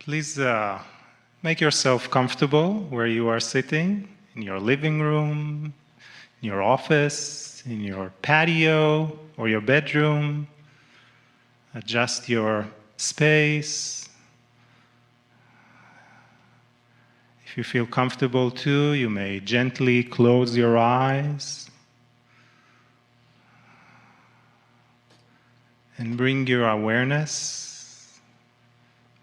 Please make yourself comfortable where you are sitting, in your living room, in your office, in your patio or your bedroom. Adjust your space. If you feel comfortable too, you may gently close your eyes and bring your awareness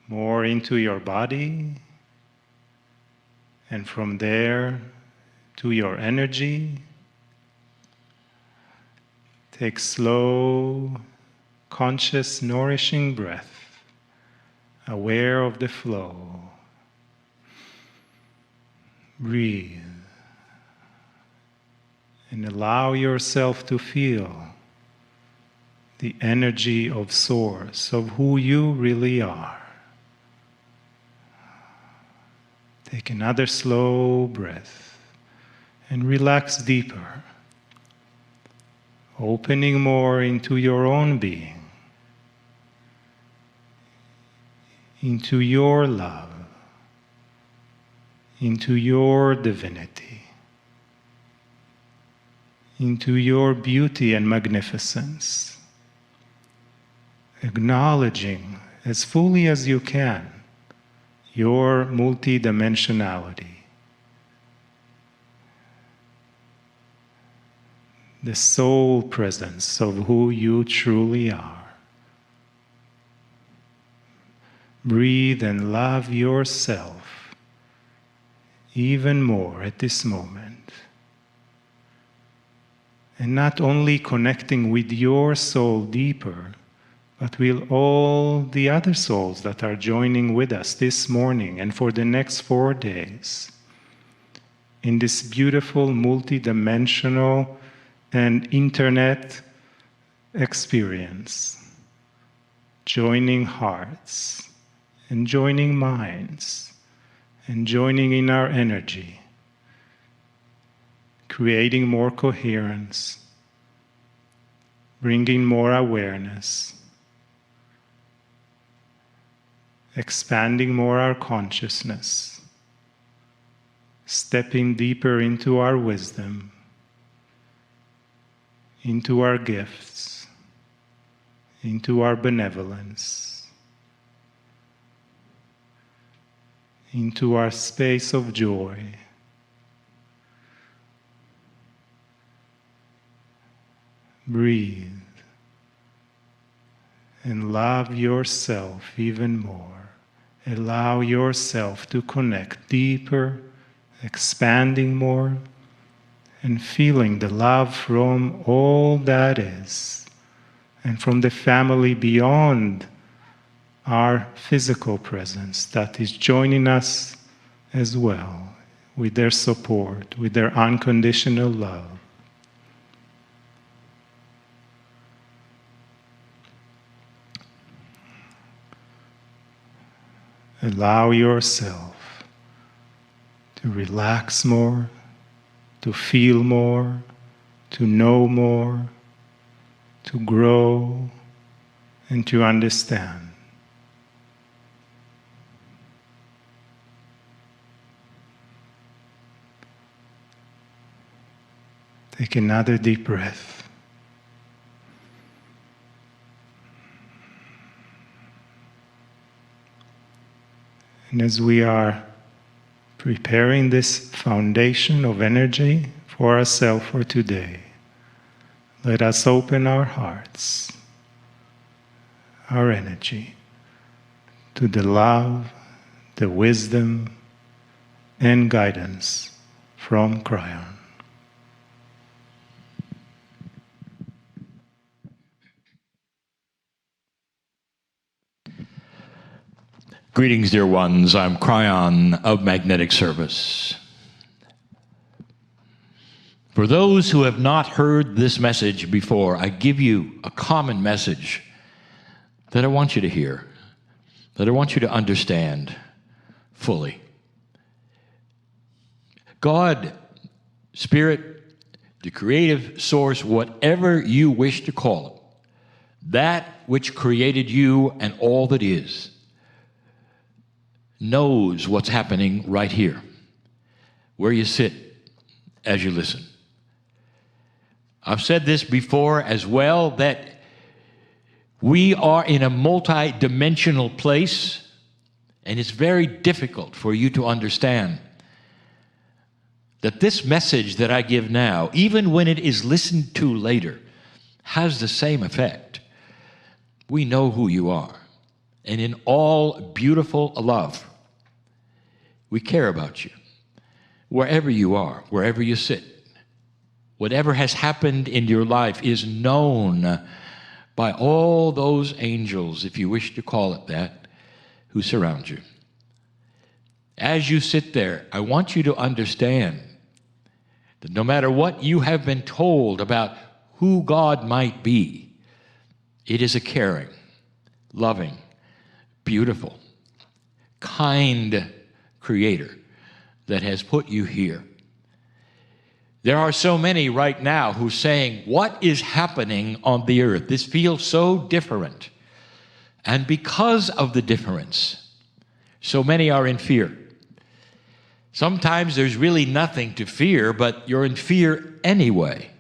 more into your body, and from there to your energy. Take slow, conscious, nourishing breath, aware of the flow. Breathe and allow yourself to feel the energy of Source, of who you really are. Take another slow breath and relax deeper, opening more into your own being, into your love, into your divinity, into your beauty and magnificence, acknowledging as fully as you can your multidimensionality, the soul presence of who you truly are. Breathe and love yourself even more at this moment. And not only connecting with your soul deeper, but with all the other souls that are joining with us this morning and for the next 4 days in this beautiful multidimensional and internet experience, joining hearts and joining minds and joining in our energy, creating more coherence, bringing more awareness, expanding more our consciousness, stepping deeper into our wisdom, into our gifts, into our benevolence, into our space of joy. Breathe and love yourself even more. Allow yourself to connect deeper, expanding more, and feeling the love from all that is, and from the family beyond our physical presence that is joining us as well, with their support, with their unconditional love. Allow yourself to relax more, to feel more, to know more, to grow, and to understand. Take another deep breath. And as we are preparing this foundation of energy for ourselves for today, let us open our hearts, our energy, to the love, the wisdom, and guidance from Kryon. Greetings, dear ones. I'm Kryon of Magnetic Service. For those who have not heard this message before, I give you a common message that I want you to hear, that I want you to understand fully. God, Spirit, the creative source, whatever you wish to call it, that which created you and all that is, knows what's happening right here, where you sit as you listen. I've said this before as well, that we are in a multi-dimensional place, and it's very difficult for you to understand that this message that I give now, even when it is listened to later, has the same effect. We know who you are, and in all beautiful love, we care about you. Wherever you are, wherever you sit, whatever has happened in your life is known by all those angels, if you wish to call it that, who surround you. As you sit there, I want you to understand that no matter what you have been told about who God might be, it is a caring, loving, beautiful, kind Creator that has put you here. There are so many right now who are saying, what is happening on the earth? This feels so different. And because of the difference, so many are in fear. Sometimes there's really nothing to fear, but you're in fear anyway.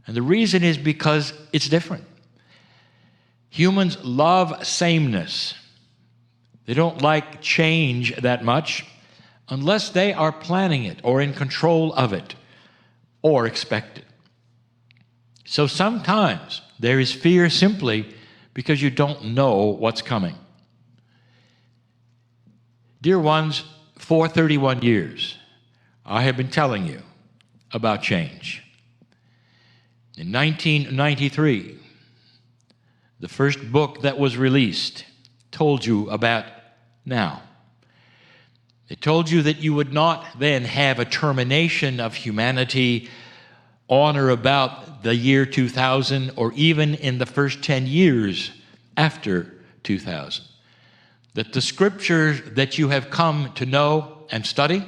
And the reason is because it's different. Humans love sameness. They don't like change that much unless they are planning it or in control of it or expect it. So sometimes there is fear simply because you don't know what's coming. Dear ones, for 31 years, I have been telling you about change. In 1993, the first book that was released told you about now. It told you that you would not then have a termination of humanity on or about the year 2000 or even in the first 10 years after 2000. That the scriptures that you have come to know and study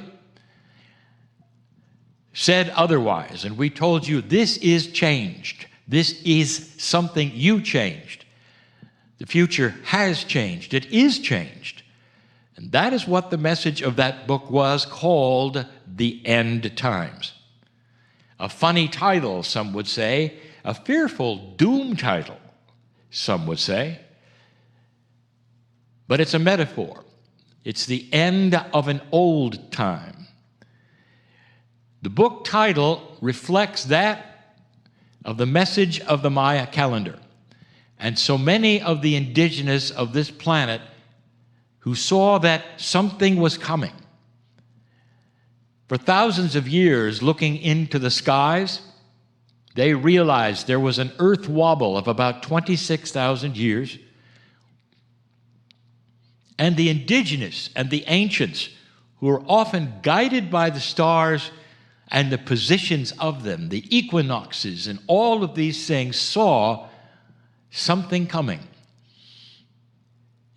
said otherwise. And we told you this is changed. This is something you changed. The future has changed. It is changed. And that is what the message of that book was, called The End Times. A funny title, some would say. A fearful doom title, some would say. But it's a metaphor. It's the end of an old time. The book title reflects that of the message of the Maya calendar. And so many of the indigenous of this planet who saw that something was coming, for thousands of years looking into the skies, they realized there was an earth wobble of about 26,000 years. And the indigenous and the ancients, who were often guided by the stars and the positions of them, the equinoxes and all of these things, saw something coming.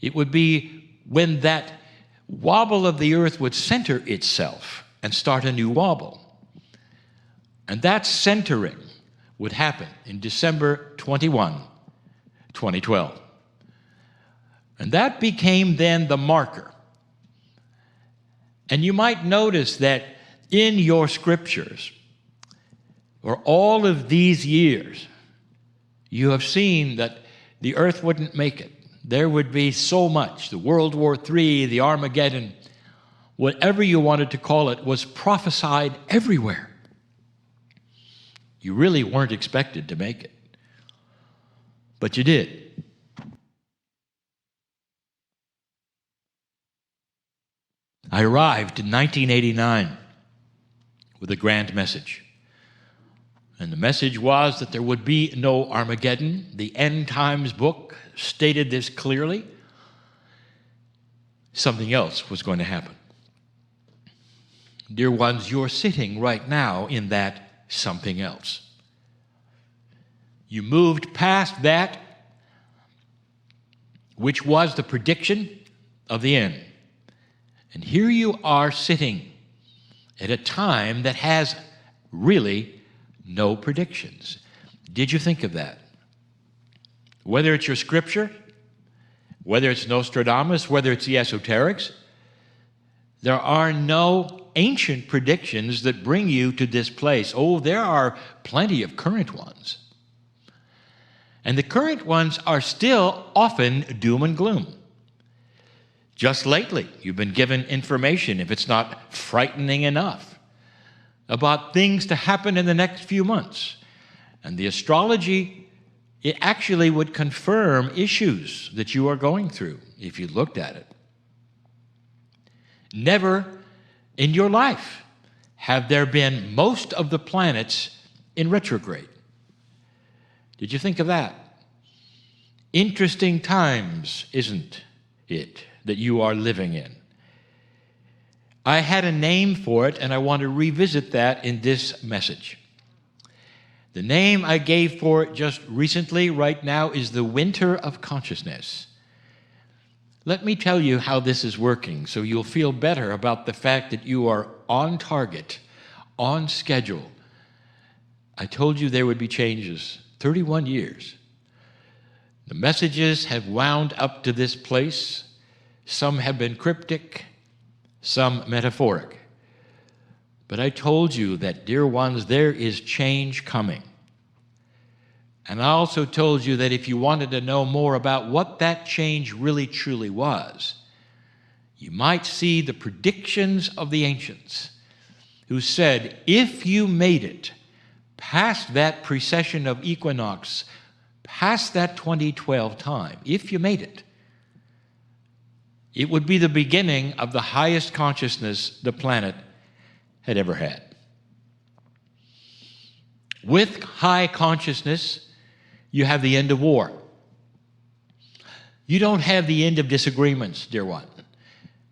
It would be when that wobble of the earth would center itself and start a new wobble. And that centering would happen in December 21, 2012. And that became then the marker. And you might notice that in your scriptures, for all of these years, you have seen that the earth wouldn't make it. There would be so much. The World War III, the Armageddon, whatever you wanted to call it, was prophesied everywhere. You really weren't expected to make it. But you did. I arrived in 1989 with a grand message. And the message was that there would be no Armageddon. The End Times book stated this clearly. Something else was going to happen. Dear ones, you're sitting right now in that something else. You moved past that which was the prediction of the end. And here you are sitting at a time that has really no predictions. Did you think of that? Whether it's your scripture, whether it's Nostradamus, whether it's the esoterics, There are no ancient predictions that bring you to this place. Oh, there are plenty of current ones. And the current ones are still often doom and gloom. Just lately, you've been given information, if it's not frightening enough, about things to happen in the next few months. And the astrology, it actually would confirm issues that you are going through if you looked at it. Never in your life have there been most of the planets in retrograde. Did you think of that? Interesting times, isn't it, that you are living in? I had a name for it, and I want to revisit that in this message. The name I gave for it just recently, right now, is the winter of consciousness. Let me tell you how this is working so you'll feel better about the fact that you are on target, on schedule. I told you there would be changes. 31 years. The messages have wound up to this place. Some have been cryptic, some metaphoric. But I told you that, dear ones, there is change coming. And I also told you that if you wanted to know more about what that change really truly was, you might see the predictions of the ancients who said, if you made it past that precession of equinox, past that 2012 time, if you made it, it would be the beginning of the highest consciousness the planet had ever had. With high consciousness, you have the end of war. You don't have the end of disagreements, dear one,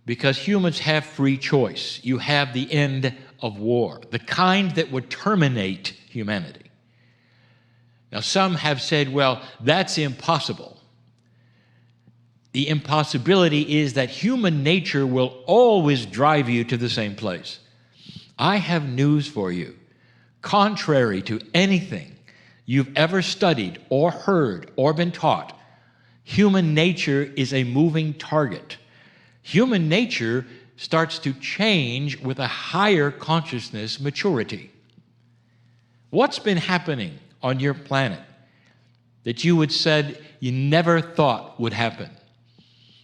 because humans have free choice. You have the end of war, the kind that would terminate humanity. Now, some have said, well, that's impossible. The impossibility is that human nature will always drive you to the same place. I have news for you. Contrary to anything you've ever studied or heard or been taught, human nature is a moving target. Human nature starts to change with a higher consciousness maturity. What's been happening on your planet that you would said you never thought would happen?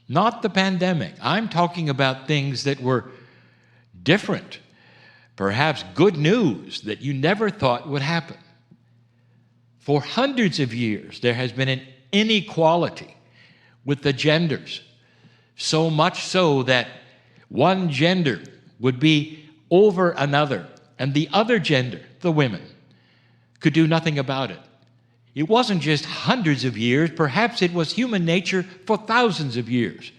Not the pandemic. I'm talking about things that were different. Perhaps good news that you never thought would happen. For hundreds of years, there has been an inequality with the genders, so much so that one gender would be over another, and the other gender, the women, could do nothing about it. It wasn't just hundreds of years, perhaps it was human nature for thousands of years.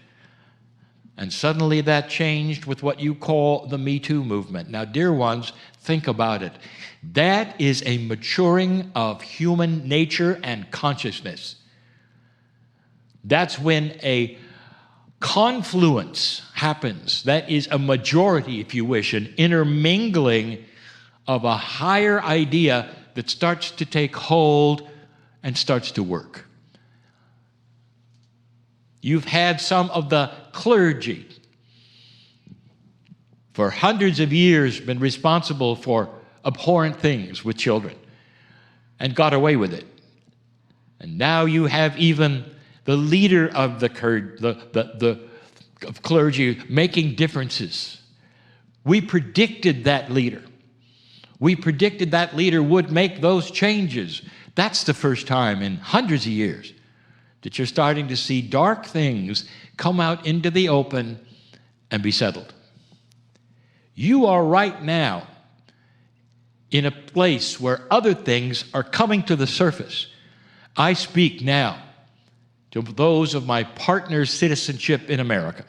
And suddenly that changed with what you call the Me Too movement. Now, dear ones, think about it. That is a maturing of human nature and consciousness. That's when a confluence happens. That is a majority, if you wish, an intermingling of a higher idea that starts to take hold and starts to work. You've had some of the clergy for hundreds of years been responsible for abhorrent things with children and got away with it. And now you have even the leader of the clergy making differences. We predicted that leader. We predicted that leader would make those changes. That's the first time in hundreds of years that you're starting to see dark things come out into the open and be settled. You are right now in a place where other things are coming to the surface. I speak now to those of my partner's citizenship in America.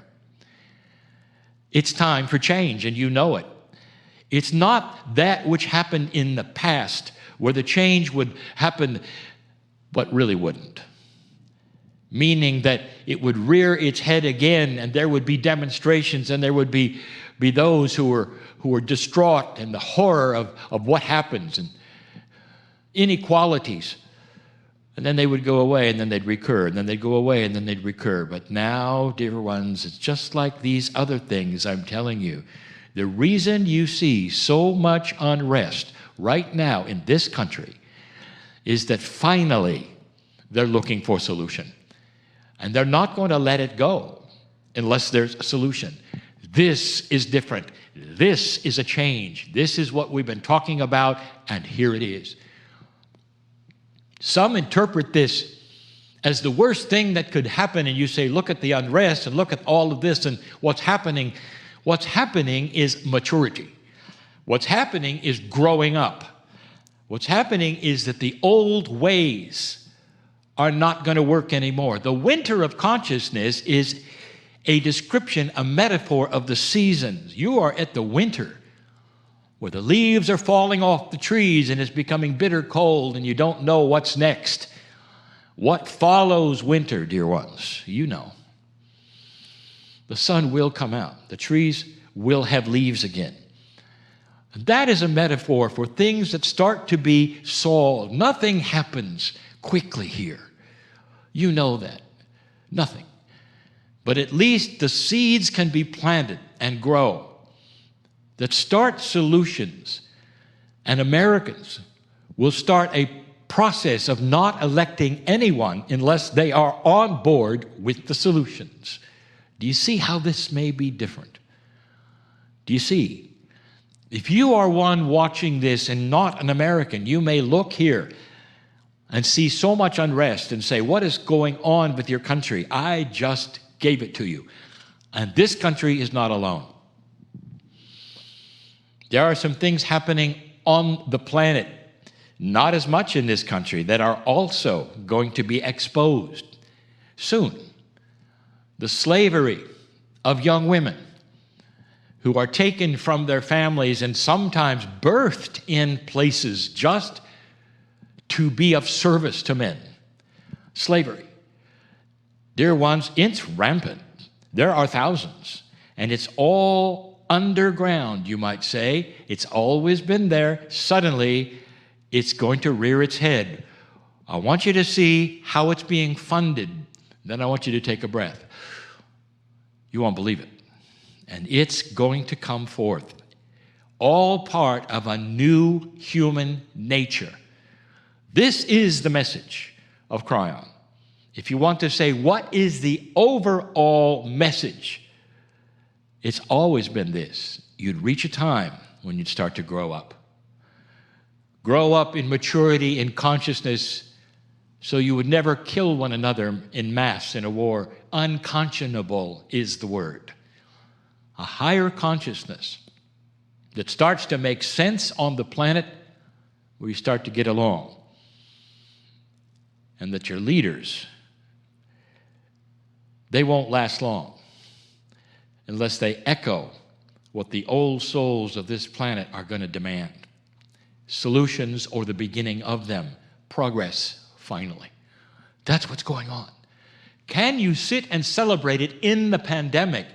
It's time for change, and you know it. It's not that which happened in the past where the change would happen, but really wouldn't. Meaning that it would rear its head again, and there would be demonstrations, and there would be those who were distraught in the horror of what happens, and inequalities. And then they would go away, and then they'd recur, and then they'd go away, and then they'd recur. But now, dear ones, it's just like these other things I'm telling you. The reason you see so much unrest right now in this country is that finally they're looking for a solution. And they're not going to let it go unless there's a solution. This is different. This is a change. This is what we've been talking about, and here it is. Some interpret this as the worst thing that could happen, and you say, look at the unrest and look at all of this and what's happening. What's happening is maturity. What's happening is growing up. What's happening is that the old ways are not going to work anymore. The winter of consciousness is a description, a metaphor of the seasons. You are at the winter where the leaves are falling off the trees and it's becoming bitter cold and you don't know what's next. What follows winter, dear ones? You know. The sun will come out. The trees will have leaves again. That is a metaphor for things that start to be solved. Nothing happens quickly here. You know that. Nothing. But at least the seeds can be planted and grow that start solutions, and Americans will start a process of not electing anyone unless they are on board with the solutions. Do you see how this may be different? Do you see? If you are one watching this and not an American, you may look here and see so much unrest and say, what is going on with your country? I just gave it to you. And this country is not alone. There are some things happening on the planet, not as much in this country, that are also going to be exposed soon. The slavery of young women who are taken from their families and sometimes birthed in places just to be of service to men. Slavery. Dear ones, it's rampant. There are thousands, and it's all underground, you might say. It's always been there. Suddenly, it's going to rear its head. I want you to see how it's being funded. Then I want you to take a breath. You won't believe it. And it's going to come forth. All part of a new human nature. This is the message of Kryon. If you want to say, what is the overall message? It's always been this. You'd reach a time when you'd start to grow up. Grow up in maturity, in consciousness, so you would never kill one another in mass in a war. Unconscionable is the word. A higher consciousness that starts to make sense on the planet where you start to get along. And that your leaders, they won't last long unless they echo what the old souls of this planet are going to demand. Solutions, or the beginning of them. Progress, finally. That's what's going on. Can you sit and celebrate it in the pandemic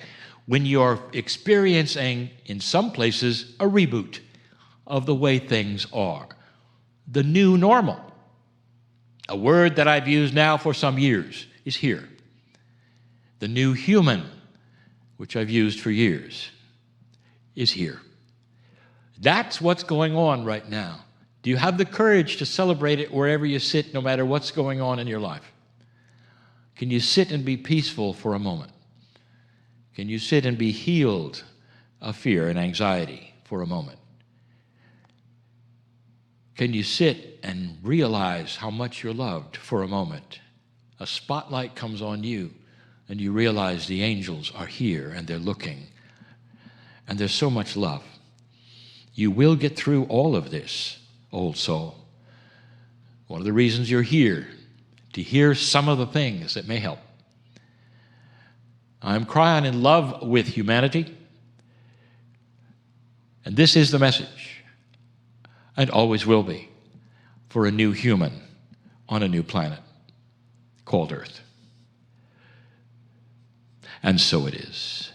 when you're experiencing, in some places, a reboot of the way things are? The new normal. A word that I've used now for some years is here. The new human, which I've used for years, is here. That's what's going on right now. Do you have the courage to celebrate it wherever you sit, no matter what's going on in your life? Can you sit and be peaceful for a moment? Can you sit and be healed of fear and anxiety for a moment? Can you sit and realize how much you're loved for a moment? A spotlight comes on you, and you realize the angels are here and they're looking. And there's so much love. You will get through all of this, old soul. One of the reasons you're here, to hear some of the things that may help. I'm Kryon in love with humanity. And this is the message, and always will be, for a new human on a new planet called Earth. And so it is.